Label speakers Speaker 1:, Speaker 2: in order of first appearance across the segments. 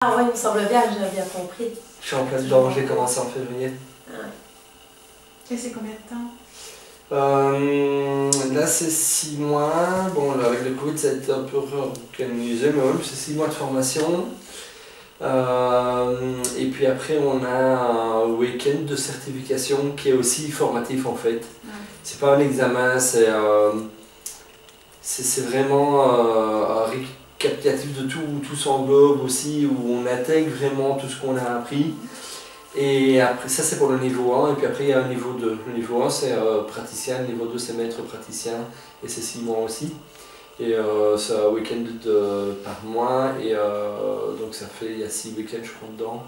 Speaker 1: Ah ouais, il me semble bien que j'avais bien compris.
Speaker 2: Je suis en plein dedans, j'ai commencé en février.
Speaker 1: Ah ouais.
Speaker 3: Et c'est combien de temps?
Speaker 2: Là c'est 6 mois, bon là, avec le Covid ça a été un peu organisé, mais ouais, c'est 6 mois de formation. Et puis après on a un week-end de certification qui est aussi formatif en fait.
Speaker 3: Ouais.
Speaker 2: C'est pas un examen, c'est vraiment un récapitulatif de tout s'englobe aussi, où on intègre vraiment tout ce qu'on a appris. Et après, ça c'est pour le niveau 1, et puis après il y a un niveau 2. Le niveau 1 c'est praticien, le niveau 2 c'est maître praticien, et c'est 6 mois aussi. Et c'est un week-end par mois, et donc ça fait, il y a 6 week-ends je crois dedans.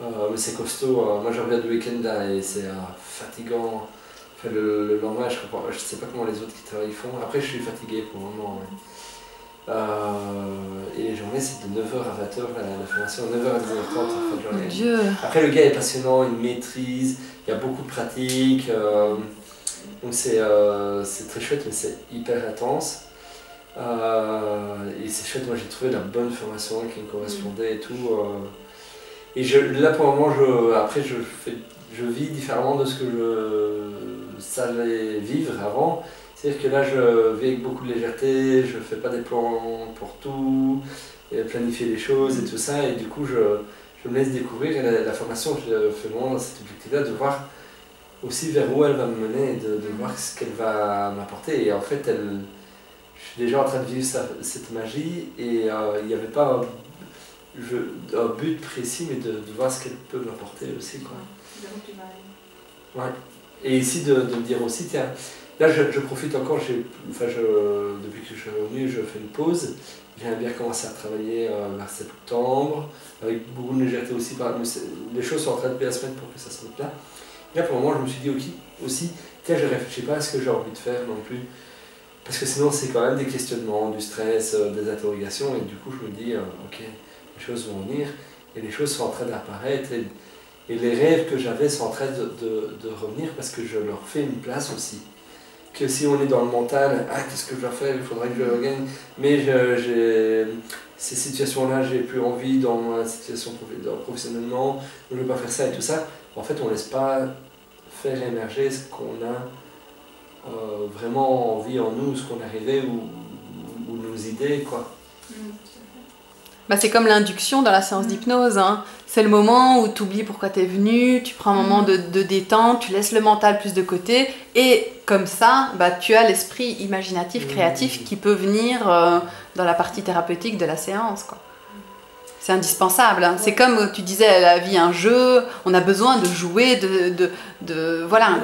Speaker 2: Mais c'est costaud, moi je reviens de week-end là et c'est fatigant. Enfin, le lendemain je sais pas comment les autres qui travaillent font, après je suis fatigué pour le moment. Ouais. Et les journées c'est de 9h à 20h, la formation 9h à 10h30 en fin de journée.
Speaker 4: Mon Dieu.
Speaker 2: Après le gars est passionnant, il maîtrise, il y a beaucoup de pratiques, donc c'est très chouette mais c'est hyper intense. Et c'est chouette, moi j'ai trouvé la bonne formation qui me correspondait et tout. Et là pour le moment, après je vis différemment de ce que je savais vivre avant. C'est-à-dire que là je vis avec beaucoup de légèreté, je fais pas des plans pour tout, et planifier les choses et tout ça, et du coup je me laisse découvrir, et la formation je fais vraiment dans cet objectif-là de voir aussi vers où elle va me mener, et de voir ce qu'elle va m'apporter. Et en fait je suis déjà en train de vivre cette magie, et il n'y avait pas un but précis, mais de voir ce qu'elle peut m'apporter aussi, quoi. Ouais. Et ici de me dire aussi, tiens, là je profite encore, depuis que je suis revenu, je fais une pause. J'aimerais bien commencer à travailler vers septembre, avec beaucoup de légèreté aussi, les choses sont en train de bien se mettre pour que ça se mette là. Et là pour le moment je me suis dit aussi, tiens, je ne réfléchis pas à ce que j'ai envie de faire non plus. Parce que sinon c'est quand même des questionnements, du stress, des interrogations, et du coup je me dis, ok, les choses vont venir, et les choses sont en train d'apparaître, et les rêves que j'avais sont en train de revenir, parce que je leur fais une place aussi. Que si on est dans le mental, qu'est-ce que je dois faire, il faudrait que je regagne, mais ces situations-là, j'ai plus envie dans ma situation professionnellement, je ne veux pas faire ça et tout ça, en fait on ne laisse pas faire émerger ce qu'on a vraiment envie en nous, ce qu'on est arrivé, ou nos idées, quoi.
Speaker 4: Bah, c'est comme l'induction dans la séance d'hypnose, hein. C'est le moment où tu oublies pourquoi tu es venu, tu prends un moment de détente, tu laisses le mental plus de côté, et comme ça, bah, tu as l'esprit imaginatif, créatif qui peut venir dans la partie thérapeutique de la séance, quoi. C'est indispensable, hein. C'est comme tu disais, la vie un jeu, on a besoin de jouer, voilà,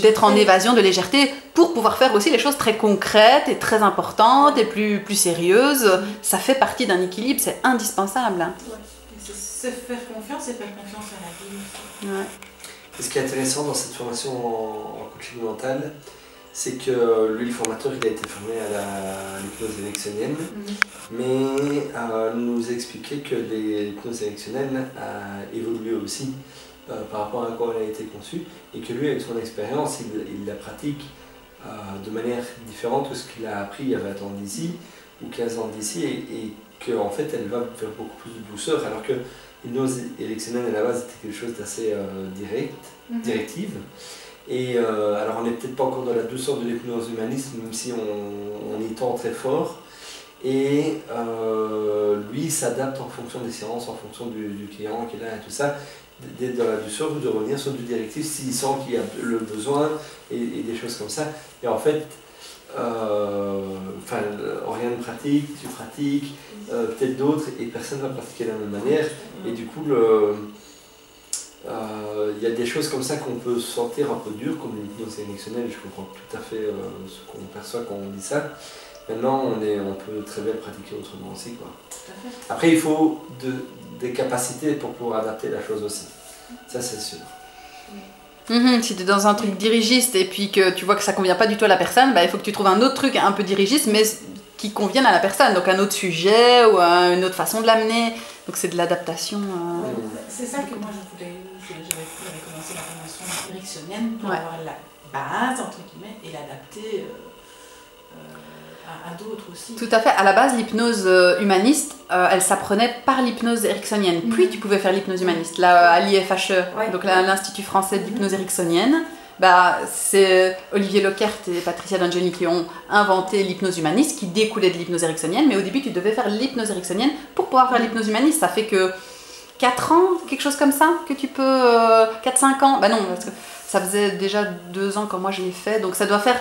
Speaker 4: d'être en évasion, de légèreté, pour pouvoir faire aussi les choses très concrètes et très importantes et plus sérieuses. Ça fait partie d'un équilibre, c'est indispensable, hein.
Speaker 3: Ouais. C'est faire confiance et faire confiance à la vie.
Speaker 4: Ouais.
Speaker 2: Et ce qui est intéressant dans cette formation en coaching mental, c'est que lui, le formateur, il a été formé à l'hypnose érectionnelle, mais nous expliquait que l'hypnose érectionnelle a évolué aussi par rapport à quoi elle a été conçue, et que lui, avec son expérience, il la pratique de manière différente que ce qu'il a appris il y a 20 ans d'ici, ou 15 ans d'ici, et qu'en fait, elle va vers beaucoup plus de douceur, alors que l'hypnose érectionnelle, à la base, était quelque chose d'assez directive. Et alors on n'est peut-être pas encore dans la douceur de l'hypnose humaniste, même si on y tend très fort. Et lui il s'adapte en fonction des séances, en fonction du client qui est là et tout ça, d'être dans la douceur ou de revenir sur du directif s'il sent qu'il y a le besoin, et des choses comme ça. Et en fait, rien ne pratique, tu pratiques, peut-être d'autres, et personne ne va pratiquer de la même manière. Et du coup, il y a des choses comme ça qu'on peut sentir un peu dures, comme l'hypnose érectionnelle, et je comprends tout à fait ce qu'on perçoit quand on dit ça. Maintenant, on peut très bien le pratiquer autrement aussi, quoi. Après, il faut des capacités pour pouvoir adapter la chose aussi. Ça, c'est sûr.
Speaker 4: Si tu es dans un truc dirigiste et puis que tu vois que ça convient pas du tout à la personne, bah, il faut que tu trouves un autre truc un peu dirigiste, mais qui convienne à la personne. Donc un autre sujet ou une autre façon de l'amener. Donc c'est de l'adaptation.
Speaker 3: C'est ça que moi j'avais commencé la formation érectionnelle pour avoir la base, entre guillemets, et l'adapter à d'autres aussi.
Speaker 4: Tout à fait. À la base, l'hypnose humaniste, elle s'apprenait par l'hypnose ericksonienne. Puis tu pouvais faire l'hypnose humaniste. Là, à l'IFHE, donc l'Institut français d'hypnose ericksonienne, bah, c'est Olivier Leckert et Patricia D'Angeli qui ont inventé l'hypnose humaniste, qui découlait de l'hypnose ericksonienne. Mais au début, tu devais faire l'hypnose ericksonienne pour pouvoir faire l'hypnose humaniste. Ça fait que 4 ans, quelque chose comme ça, que tu peux... 4-5 ans. Bah non, parce que ça faisait déjà 2 ans quand moi je l'ai fait. Donc ça doit faire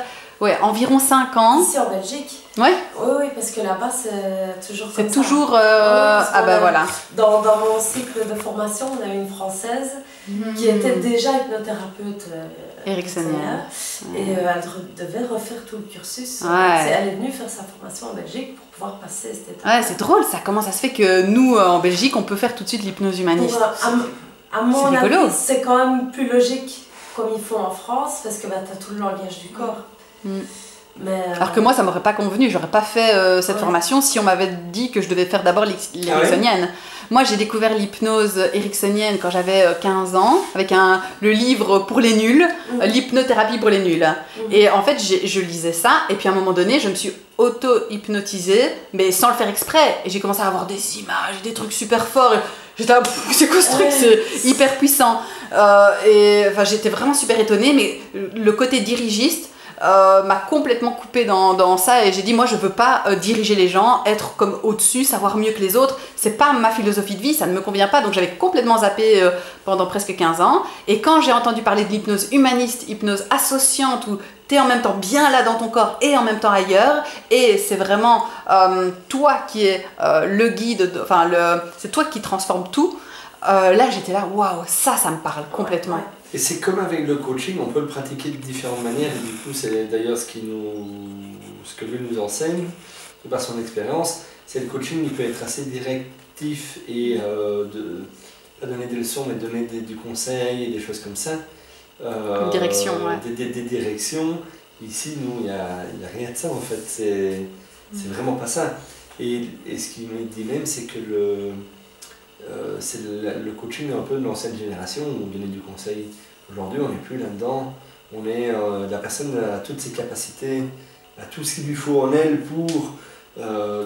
Speaker 4: environ 5 ans.
Speaker 1: Ici en Belgique.
Speaker 4: Ouais.
Speaker 1: Oui, parce que là-bas, c'est toujours comme
Speaker 4: C'est
Speaker 1: ça.
Speaker 4: toujours...
Speaker 1: Ah
Speaker 4: bah voilà.
Speaker 1: Dans mon cycle de formation, on a une Française qui était déjà hypnothérapeute
Speaker 4: Ericksonienne.
Speaker 1: Et elle devait refaire tout le cursus.
Speaker 4: Ouais.
Speaker 1: Elle est venue faire sa formation en Belgique pour pouvoir passer cette étape.
Speaker 4: Ouais, c'est drôle ça. Comment ça se fait que nous, en Belgique, on peut faire tout de suite l'hypnose humaniste?
Speaker 1: À mon
Speaker 4: C'est rigolo.
Speaker 1: avis, c'est quand même plus logique comme ils font en France, parce que bah, tu as tout le langage du corps. Mais,
Speaker 4: Alors que moi, ça m'aurait pas convenu. J'aurais pas fait cette formation si on m'avait dit que je devais faire d'abord l'ericksonienne. Moi, j'ai découvert l'hypnose ericksonienne quand j'avais 15 ans, avec le livre pour les nuls, l'hypnothérapie pour les nuls. Et en fait, je lisais ça, et puis à un moment donné, je me suis auto-hypnotisée, mais sans le faire exprès. Et j'ai commencé à avoir des images, des trucs super forts. Et j'étais là, c'est quoi ce truc? C'est hyper puissant. Et enfin, j'étais vraiment super étonnée, mais le côté dirigiste m'a complètement coupée dans ça, et j'ai dit moi je veux pas diriger les gens, être comme au-dessus, savoir mieux que les autres, c'est pas ma philosophie de vie, ça ne me convient pas. Donc j'avais complètement zappé pendant presque 15 ans, et quand j'ai entendu parler de l'hypnose humaniste, hypnose associante, où tu es en même temps bien là dans ton corps et en même temps ailleurs, et c'est vraiment toi qui es le guide, c'est toi qui transforme tout. Là j'étais là, waouh, ça me parle complètement.
Speaker 2: Et c'est comme avec le coaching, on peut le pratiquer de différentes manières, et du coup c'est d'ailleurs ce que lui nous enseigne, par son expérience, c'est le coaching, il peut être assez directif et pas donner des leçons, mais donner du conseil et des choses comme ça.
Speaker 4: Une direction,
Speaker 2: des directions. Ici, nous, il n'y a rien de ça en fait, c'est vraiment pas ça. Et ce qu'il me dit même, c'est que le coaching un peu de l'ancienne génération, où on donnait du conseil. Aujourd'hui, on n'est plus là-dedans. La personne a toutes ses capacités, a tout ce qu'il lui faut en elle pour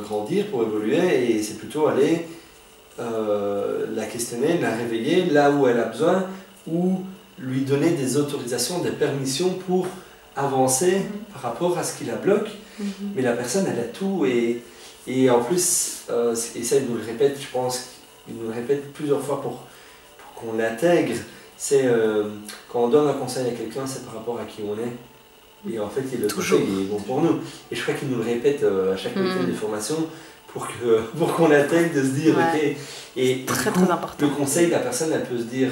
Speaker 2: grandir, pour évoluer, et c'est plutôt aller la questionner, la réveiller là où elle a besoin, ou lui donner des autorisations, des permissions pour avancer par rapport à ce qui la bloque. Mais la personne, elle a tout, et en plus, et ça il nous le répète, je pense, il nous le répète plusieurs fois pour qu'on l'intègre, c'est quand on donne un conseil à quelqu'un, c'est par rapport à qui on est. Et en fait, le conseil est bon pour nous. Et je crois qu'il nous le répète à chaque week-end des formations pour qu'on l'intègre, de se dire, ok. Et
Speaker 4: très important.
Speaker 2: Le conseil, la personne, elle peut se dire,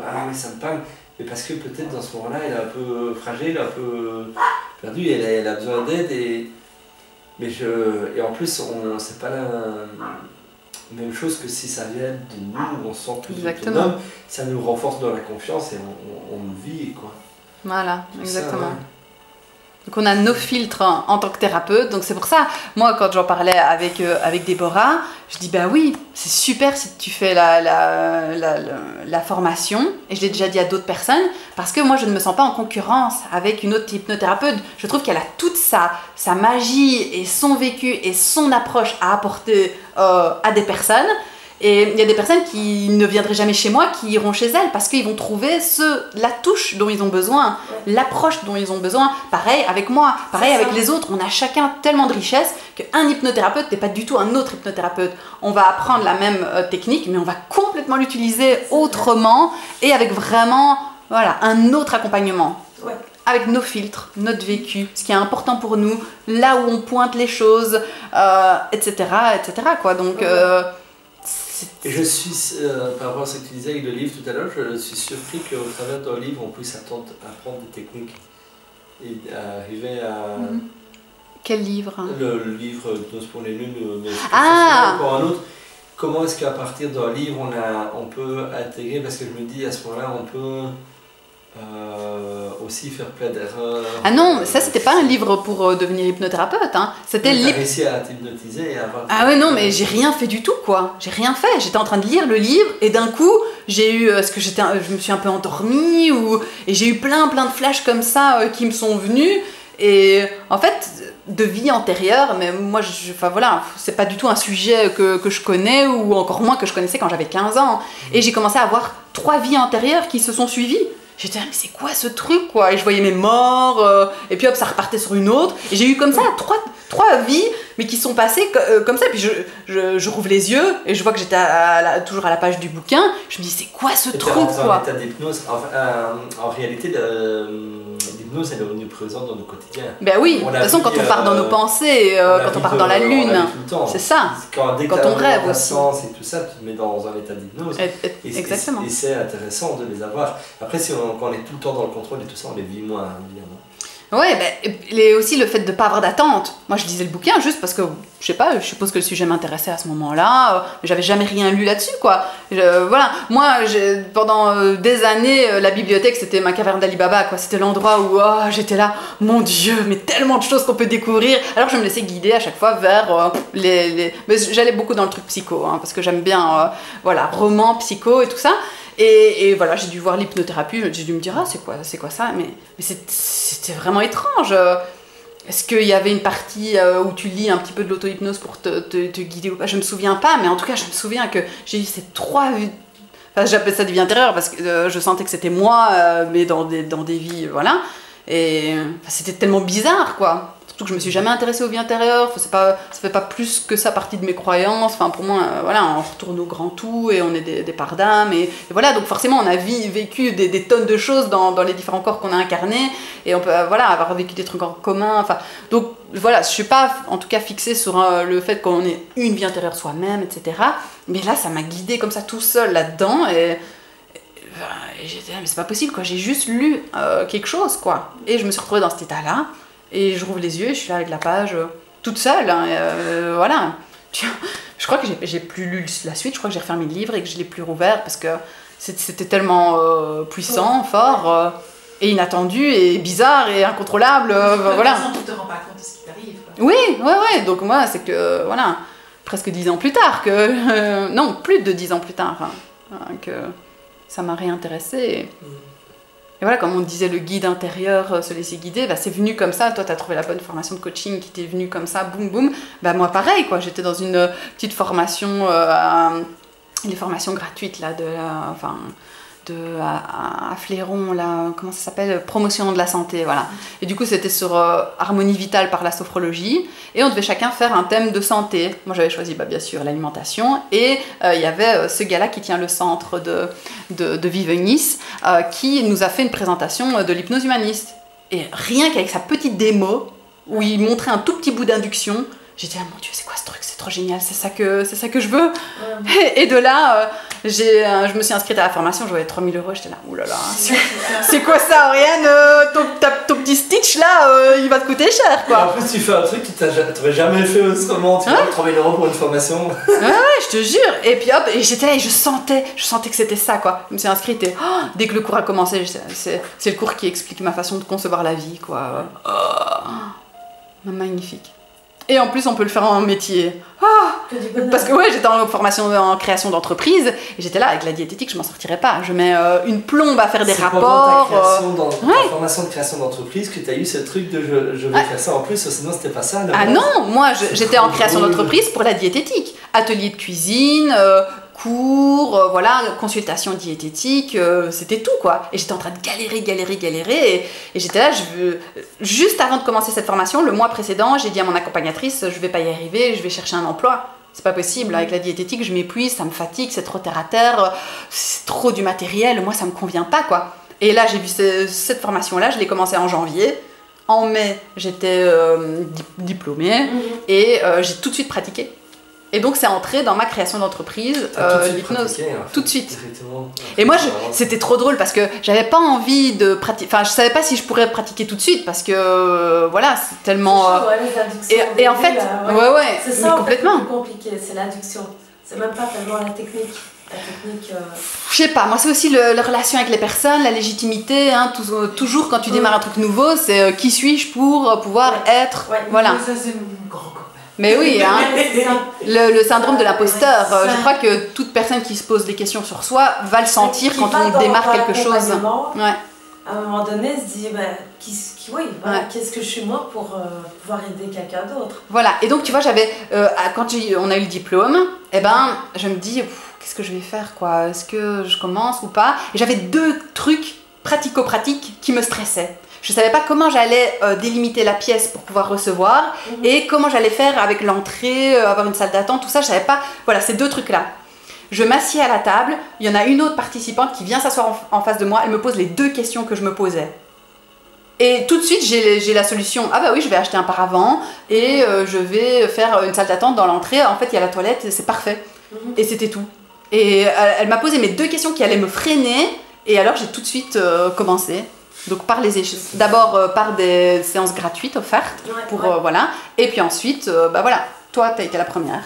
Speaker 2: ah mais ça me parle, mais parce que peut-être dans ce moment-là, elle est un peu fragile, un peu perdue, elle a besoin d'aide. Et en plus, c'est pas la même chose que si ça vient de nous, on se sent plus autonome, ça nous renforce dans la confiance et on le vit, quoi.
Speaker 4: Voilà,
Speaker 2: tout
Speaker 4: exactement.
Speaker 2: Ça,
Speaker 4: Donc on a nos filtres en tant que thérapeute, donc c'est pour ça, moi quand j'en parlais avec Déborah, je dis bah oui, c'est super si tu fais la formation, et je l'ai déjà dit à d'autres personnes, parce que moi je ne me sens pas en concurrence avec une autre hypnothérapeute. Je trouve qu'elle a toute sa magie et son vécu et son approche à apporter à des personnes. Et il y a des personnes qui ne viendraient jamais chez moi, qui iront chez elles, parce qu'ils vont trouver la touche dont ils ont besoin, l'approche dont ils ont besoin. Pareil avec moi, pareil avec les autres. On a chacun tellement de richesse qu'un hypnothérapeute n'est pas du tout un autre hypnothérapeute. On va apprendre la même technique, mais on va complètement l'utiliser autrement et avec vraiment un autre accompagnement.
Speaker 1: Ouais.
Speaker 4: Avec nos filtres, notre vécu, ce qui est important pour nous, là où on pointe les choses, etc. quoi. Donc...
Speaker 2: Et je suis, par rapport à ce que tu disais avec le livre tout à l'heure, je suis surpris qu'au travers d'un livre, on puisse apprendre des techniques et arriver à...
Speaker 4: Quel livre?
Speaker 2: Le livre Hypnose pour les nuls, mais encore un autre. Comment est-ce qu'à partir d'un livre, on peut intégrer, parce que je me dis à ce moment-là, on peut aussi faire plein d'erreurs.
Speaker 4: Ah non, ça c'était pas un livre pour devenir hypnothérapeute, hein. C'était le livre.
Speaker 2: T'as réussi à t'hypnotiser et à avoir...
Speaker 4: Ah ouais, non, mais j'ai rien fait du tout, quoi. J'ai rien fait. J'étais en train de lire le livre et d'un coup, j'ai eu, je me suis un peu endormie, et j'ai eu plein de flashs comme ça qui me sont venus. Et en fait, de vie antérieure, mais moi, enfin voilà, c'est pas du tout un sujet que je connais, ou encore moins que je connaissais quand j'avais 15 ans. Et j'ai commencé à avoir 3 vies antérieures qui se sont suivies. J'étais là, mais c'est quoi ce truc, quoi? Et je voyais mes morts, et puis hop, ça repartait sur une autre. Et j'ai eu comme ça 3 vies, mais qui sont passées comme ça. Et puis je rouvre les yeux, et je vois que j'étais toujours à la page du bouquin. Je me dis, c'est quoi ce truc,
Speaker 2: dans
Speaker 4: quoi?
Speaker 2: un état d'hypnose. En réalité, l'hypnose, elle est omniprésente dans nos quotidiens.
Speaker 4: Ben oui, de toute façon, quand on part dans nos pensées, quand on part dans la lune, c'est ça.
Speaker 2: Quand
Speaker 4: on rêve aussi.
Speaker 2: Et tout ça, tu te mets dans un état d'hypnose.
Speaker 4: Exactement.
Speaker 2: Et c'est intéressant de les avoir. Après, quand on est tout le temps dans le contrôle et tout ça, on les vit moins, évidemment.
Speaker 4: Ouais, ben, et aussi le fait de ne pas avoir d'attente. Moi, je lisais le bouquin juste parce que, je sais pas, je suppose que le sujet m'intéressait à ce moment-là, mais j'avais jamais rien lu là-dessus, quoi. Voilà, moi, pendant des années, la bibliothèque, c'était ma caverne d'Ali Baba, quoi. C'était l'endroit où j'étais là, mon Dieu, mais tellement de choses qu'on peut découvrir. Alors, je me laissais guider à chaque fois vers mais j'allais beaucoup dans le truc psycho, hein, parce que j'aime bien, voilà, roman, psycho et tout ça. Et voilà, j'ai dû voir l'hypnothérapie, j'ai dû me dire, c'est quoi ça? Mais c'était vraiment étrange. Est-ce qu'il y avait une partie où tu lis un petit peu de l'auto-hypnose pour te guider ou pas? Je me souviens pas, mais en tout cas, je me souviens que j'ai eu ces 3... Enfin, j'appelle ça des vies antérieures parce que je sentais que c'était moi, mais dans des vies, voilà. Et c'était tellement bizarre, quoi. Surtout que je me suis jamais intéressée aux vies antérieures, ça fait pas plus que ça partie de mes croyances. Enfin, pour moi, voilà, on retourne au grand tout et on est des parts d'âme. Et voilà, donc forcément, on a vécu des tonnes de choses dans les différents corps qu'on a incarnés. Et on peut avoir vécu des trucs en commun. Enfin, donc voilà, je suis pas en tout cas fixée sur le fait qu'on ait une vie antérieure soi-même, etc. Mais là, ça m'a guidée comme ça tout seul là-dedans. Et j'étais là, mais c'est pas possible, quoi. J'ai juste lu quelque chose, quoi. Et je me suis retrouvée dans cet état-là. Et je rouvre les yeux et je suis là avec la page toute seule. Hein, voilà. Je crois que j'ai plus lu la suite, je crois que j'ai refermé le livre et que je l'ai plus rouvert parce que c'était tellement puissant, fort, et inattendu, et bizarre, et incontrôlable. Voilà.
Speaker 3: Tu te rends pas compte de ce qui t'arrive.
Speaker 4: Oui, ouais. Donc moi, c'est que, voilà, presque 10 ans plus tard, non, plus de 10 ans plus tard, que ça m'a réintéressée. Et voilà, comme on disait, le guide intérieur, se laisser guider, bah, c'est venu comme ça. Toi, tu as trouvé la bonne formation de coaching qui t'est venue comme ça, boum, boum. Bah, moi, pareil, quoi. J'étais dans une petite formation, les formations gratuites, là, à Fléron, là, comment ça s'appelle, promotion de la santé, voilà. Et du coup, c'était sur harmonie vitale par la sophrologie, et on devait chacun faire un thème de santé. Moi, j'avais choisi, bien sûr, l'alimentation, et il y avait ce gars-là qui tient le centre de Vive Nice, qui nous a fait une présentation de l'hypnose humaniste. Et rien qu'avec sa petite démo, où il montrait un tout petit bout d'induction, j'ai dit, ah mon Dieu, c'est quoi ce truc, c'est trop génial, c'est ça que je veux. Ouais. Et de là, je me suis inscrite à la formation, je voyais 3 000 €, j'étais là, oulala, c'est quoi ça, Oriane, ton petit stitch là, il va te coûter cher, quoi.
Speaker 2: Et en plus, tu fais un truc que tu n'aurais jamais fait autrement, tu vois, 3 000 € pour une formation.
Speaker 4: Ouais, je te jure. Et puis hop, et j'étais là et je sentais que c'était ça, quoi. Je me suis inscrite et dès que le cours a commencé, c'est le cours qui explique ma façon de concevoir la vie, quoi. Magnifique. Et en plus, on peut le faire en métier. Parce que j'étais en formation en création d'entreprise, et j'étais là, avec la diététique, je m'en sortirais pas. Je mets une plombe à faire des rapports.
Speaker 2: C'est pendant ta formation de création d'entreprise que tu as eu ce truc de je vais faire ça en plus, sinon c'était pas ça.
Speaker 4: Ah non, moi j'étais en création d'entreprise pour la diététique. Atelier de cuisine, cours, voilà, consultation diététique, c'était tout, quoi. Et j'étais en train de galérer, et j'étais là, juste avant de commencer cette formation, le mois précédent, j'ai dit à mon accompagnatrice, je vais pas y arriver, je vais chercher un emploi. C'est pas possible, avec la diététique, je m'épuise, ça me fatigue, c'est trop terre à terre, c'est trop du matériel, moi ça me convient pas, quoi. Et là, j'ai vu cette formation-là, je l'ai commencée en janvier. En mai, j'étais diplômée, et j'ai tout de suite pratiqué. Et donc c'est entré dans ma création d'entreprise, l'hypnose, tout de suite. Et moi c'était trop drôle parce que j'avais pas envie de pratiquer, enfin je savais pas si je pourrais pratiquer tout de suite parce que voilà, c'est tellement... et en fait,
Speaker 1: c'est ça
Speaker 4: complètement.
Speaker 1: En fait, le plus compliqué, c'est l'adduction, c'est même pas tellement la technique.
Speaker 4: Je sais pas, moi c'est aussi la relation avec les personnes, la légitimité, hein, toujours quand tu démarres un truc nouveau, c'est qui suis-je pour pouvoir être, voilà.
Speaker 3: Ça c'est mon grand copain.
Speaker 4: Mais oui, hein, le syndrome de l'imposteur, je crois que toute personne qui se pose des questions sur soi va le sentir quand on démarre quelque chose.
Speaker 1: Ouais. à un moment donné, se dit, qu'est-ce que je suis moi pour pouvoir aider quelqu'un d'autre.
Speaker 4: Voilà, et donc tu vois, quand on a eu le diplôme, je me dis, qu'est-ce que je vais faire, quoi? Est-ce que je commence ou pas? Et j'avais 2 trucs pratico-pratiques qui me stressaient. Je savais pas comment j'allais délimiter la pièce pour pouvoir recevoir et comment j'allais faire avec l'entrée, avoir une salle d'attente, tout ça, je savais pas. Voilà, ces 2 trucs-là. Je m'assieds à la table, il y en a une autre participante qui vient s'asseoir en face de moi, elle me pose les 2 questions que je me posais. Et tout de suite, j'ai la solution. Ah bah oui, je vais acheter un paravent et je vais faire une salle d'attente dans l'entrée. En fait, il y a la toilette, c'est parfait. Et c'était tout. Et elle m'a posé mes 2 questions qui allaient me freiner. Et alors, j'ai tout de suite commencé. Donc, d'abord par des séances gratuites offertes. Voilà. Et puis ensuite, voilà, toi, tu as été la première.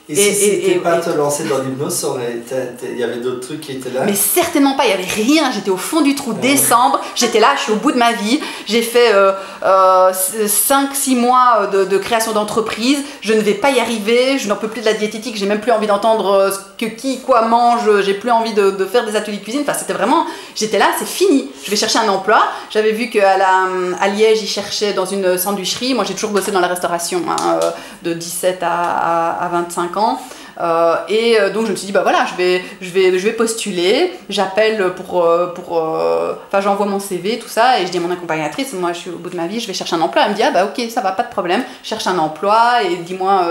Speaker 2: Et si c'était pas te lancer dans l'hypnose, il y avait d'autres trucs qui étaient là?
Speaker 4: Mais certainement pas, il n'y avait rien, j'étais au fond du trou. Décembre, j'étais là, je suis au bout de ma vie, j'ai fait 5-6 mois de création d'entreprise, je ne vais pas y arriver, je n'en peux plus de la diététique, j'ai même plus envie d'entendre ce que qui, quoi mange, j'ai plus envie de faire des ateliers de cuisine, enfin c'était vraiment, j'étais là, c'est fini, je vais chercher un emploi. J'avais vu qu'à Liège, ils cherchaient dans une sandwicherie, moi j'ai toujours bossé dans la restauration, de 17 à 25 ans. Donc je me suis dit voilà, je vais postuler, j'appelle j'envoie mon CV, tout ça, et je dis à mon accompagnatrice, moi je suis au bout de ma vie, je vais chercher un emploi. Elle me dit ok, ça va, pas de problème, je cherche un emploi et dis-moi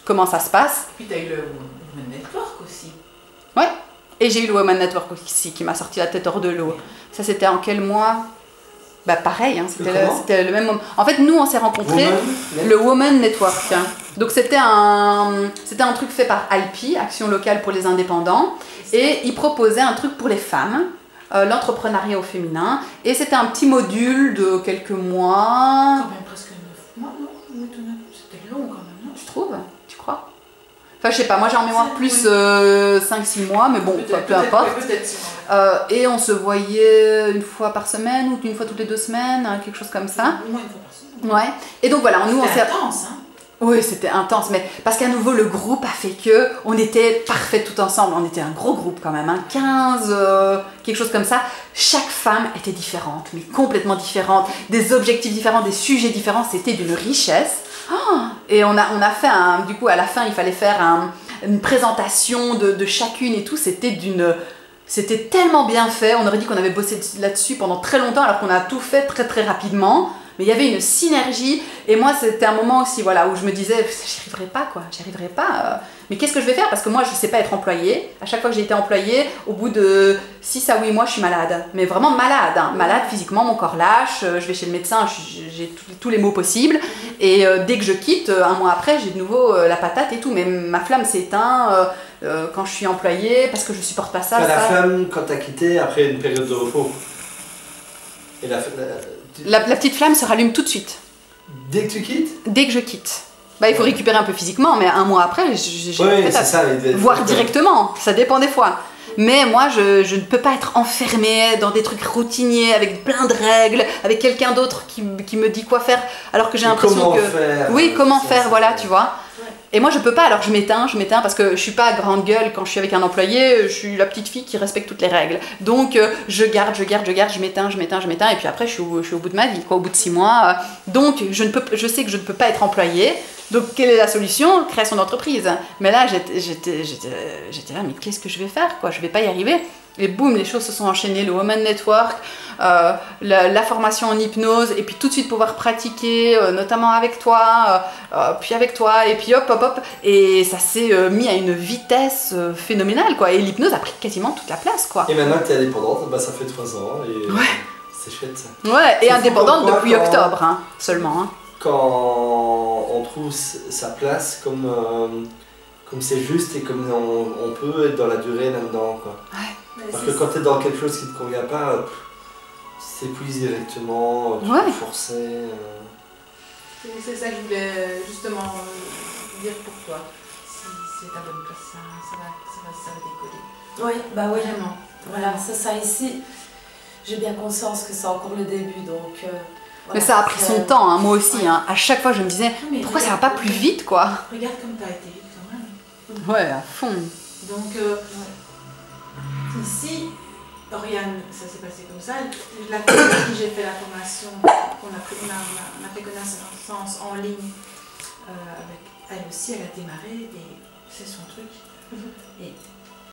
Speaker 4: comment ça se passe.
Speaker 3: Puis tu as eu le Women Network aussi.
Speaker 4: Ouais, et j'ai eu le Women Network aussi qui m'a sorti la tête hors de l'eau. Ça c'était en quel mois? Pareil, c'était le même moment. En fait, nous, on s'est rencontrés, le Women Network. Donc, c'était un truc fait par ALPI, Action locale pour les indépendants. Et ils proposaient un truc pour les femmes, l'entrepreneuriat au féminin. Et c'était un petit module de quelques mois.
Speaker 3: Quand même presque 9 mois, non? C'était long quand même, non?
Speaker 4: Tu trouves? Tu crois? Enfin, je sais pas, moi j'ai en mémoire plus 5-6 mois, mais bon, peu importe. Et on se voyait une fois par semaine ou une fois toutes les 2 semaines, quelque chose comme ça.
Speaker 3: Au moins une fois par semaine.
Speaker 4: Ouais. Et donc voilà, nous on s'est.
Speaker 3: Intense, hein?
Speaker 4: Oui, c'était intense, mais parce qu'à nouveau le groupe a fait que on était parfaits tout ensemble. On était un gros groupe quand même, 15, quelque chose comme ça. Chaque femme était différente, mais complètement différente, des objectifs différents, des sujets différents. C'était d'une richesse. Et on a fait du coup à la fin il fallait faire une présentation de chacune et tout, c'était tellement bien fait, on aurait dit qu'on avait bossé là-dessus pendant très longtemps alors qu'on a tout fait très très rapidement, mais il y avait une synergie. Et moi c'était un moment aussi où je me disais j'y arriverai pas, mais qu'est-ce que je vais faire, parce que moi je sais pas être employée. À chaque fois que j'ai été employée, au bout de 6 à 8 mois je suis malade, mais vraiment malade, malade physiquement, mon corps lâche, je vais chez le médecin, j'ai tous les maux possibles, et dès que je quitte, un mois après j'ai de nouveau la patate et tout, mais ma flamme s'éteint quand je suis employée parce que je supporte pas ça.
Speaker 2: La flamme quand t'as quitté après une période de repos. Et
Speaker 4: la petite flamme se rallume tout de suite.
Speaker 2: Dès que tu quittes?
Speaker 4: Dès que je quitte. Il faut récupérer un peu physiquement, mais un mois après, j'ai
Speaker 2: c'est ça,
Speaker 4: voire directement, ça dépend des fois. Mais moi, je ne peux pas être enfermée dans des trucs routiniers, avec plein de règles, avec quelqu'un d'autre qui me dit quoi faire, alors que j'ai l'impression que... Comment faire, voilà, tu vois. Et moi je peux pas, alors je m'éteins parce que je suis pas grande gueule quand je suis avec un employé, je suis la petite fille qui respecte toutes les règles. Donc je garde, je m'éteins, et puis après je suis au bout de ma vie, au bout de 6 mois. Donc je sais que je ne peux pas être employée. Donc quelle est la solution? Création d'entreprise. Mais là j'étais là, mais qu'est-ce que je vais faire, quoi? Je vais pas y arriver. Et boum, les choses se sont enchaînées, le Women Network, la formation en hypnose, et puis tout de suite pouvoir pratiquer, notamment avec toi, puis avec toi, et puis hop, et ça s'est mis à une vitesse phénoménale, quoi. Et l'hypnose a pris quasiment toute la place, quoi.
Speaker 2: Et maintenant que tu es indépendante, ça fait 3 ans, et c'est chouette ça.
Speaker 4: Ouais, et indépendante depuis octobre, seulement.
Speaker 2: Quand on trouve sa place, comme c'est juste et comme on peut être dans la durée là-dedans, quoi.
Speaker 4: Ouais.
Speaker 2: Parce que quand tu es dans quelque chose qui ne te convient pas, tu t'épuises directement, tu peux forcer.
Speaker 3: C'est ça que je voulais justement dire pour toi. Si c'est ta bonne place, ça va décoller.
Speaker 1: Oui, oui.
Speaker 3: Vraiment.
Speaker 1: Voilà, ça ici, j'ai bien conscience que c'est encore le début, donc...
Speaker 4: Mais ça a pris son temps, moi aussi. À chaque fois, je me disais, pourquoi ça va pas plus vite, quoi?
Speaker 3: Regarde comme t'as été vite quand même.
Speaker 4: Ouais, à fond.
Speaker 3: Donc, ici, Oriane, ça s'est passé comme ça. La personne avec qui j'ai fait la formation, on a fait connaissance en ligne avec elle aussi, elle a démarré et c'est son truc. Et